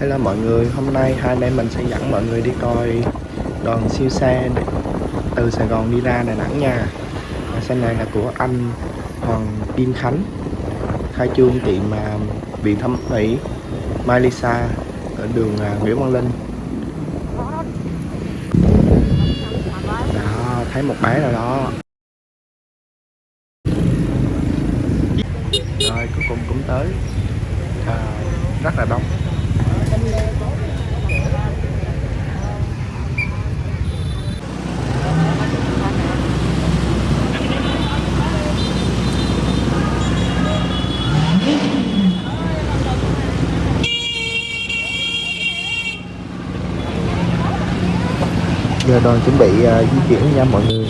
Hello mọi người, hôm nay hai anh em mình sẽ dẫn mọi người đi coi đoàn siêu xe từ Sài Gòn đi ra Đà Nẵng nha. Xe này là của anh Huỳnh Kim Khánh, khai trương tiệm viện thẩm mỹ Malaysia ở đường Nguyễn Văn Linh. Đó, thấy một bé rồi đó. Rồi cuối cùng cũng tới, rất là đông. Giờ đoàn chuẩn bị di chuyển nha mọi người.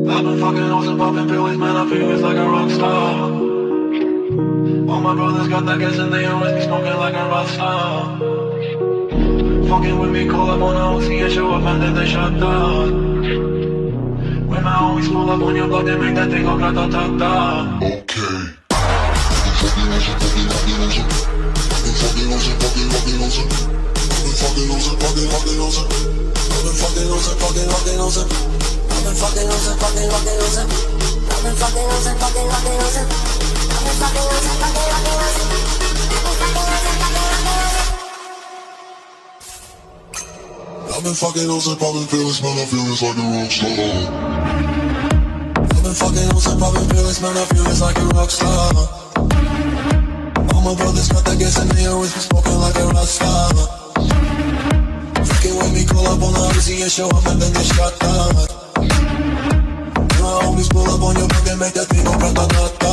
I've been fucking hoes and popping pills, man, I feel it's like a rock star. All my brothers got that gas and they always be smoking like a rock star. Fucking with me, call up on a OC and show up and then they shut down. When my homies pull up on your block, they make that thing go grata-ta-ta. Okay. I've been fucking hoes and popping pills, man, I feel it's like a rock star. I've been fucking hoes and popping pills, man, I feel it's like a rock star. All my brothers got that gas and they always be smoking like a rock star. Fucking with me, call up on the Uzi and show up and then they shut down. My homies pull up on your block and make that thing go grata-ta-ta.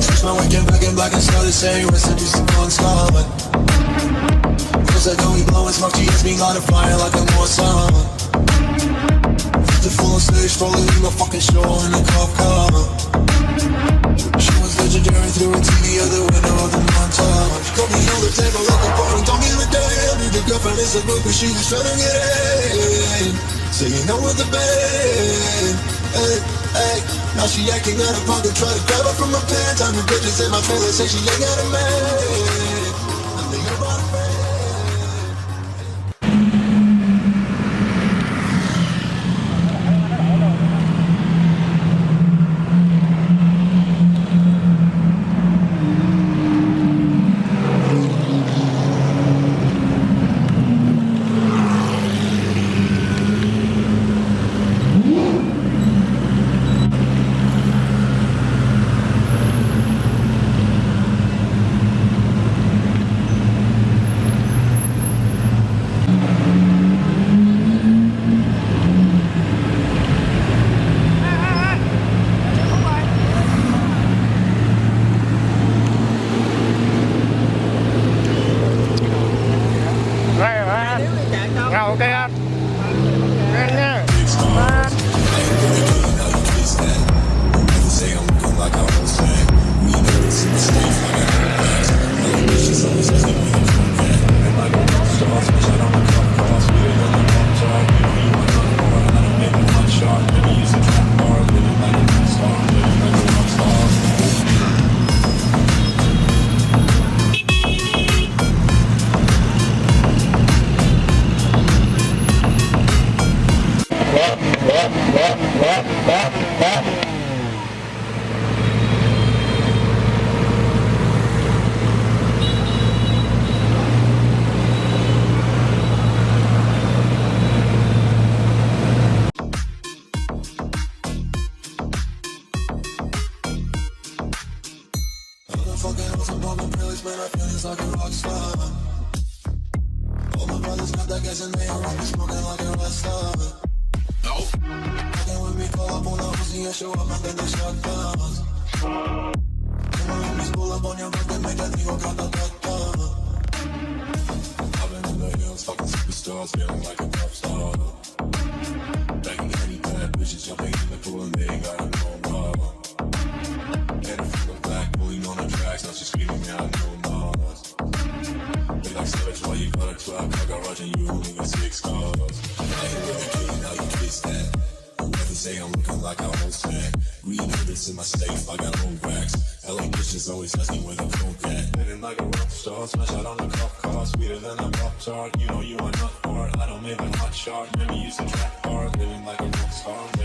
Switch my weekend back in black and started saying recipes to non-stop. Cause I know we blowin' smoke, GS me light a fire like a Mossad. The full on stage, rolling in my fucking show in a cop car. She was legendary through a TV out the window of the montage. Call me on the table like a party, don't give a damn. If your girlfriend is a book, but she was trying to get in. Singing out with the band. Hey, hey. Now she acting out of pocket, try to grab her from my pants. I'm the bitches in my trailer, say she ain't got a man. I'm thinking about a man. Ok anh. Anh nha. Fucking hoes and popping pills, man, I feel it's like a rock star. All my brothers got that gas and they always be smoking like a rock star. Nope. Fucking with me, call up on the Uzi and show up and then they shut down. My homies pull up on your block and make that thing go grata-ta-ta. I've been in the hills, fucking superstars, feeling like a pop star. Banging any bad bitches, jumping in the pool and they ain't got no problem. And if you look black, pulling on the tracks, now she's screaming me out, no mamas. They like savage, why you got a 12 car garage and you only got 6 cars. I ain't really kidding, how you twist that. Whoever say I'm looking like I won't stand. Green habits in my safe, I got no racks. LA bitches always ask me where the coke at. Living like a rock star, smash out on the cop car. Sweeter than a pop tart, you know you are not hard. I don't make a hot shot, never use a track hard. Living like a rock star.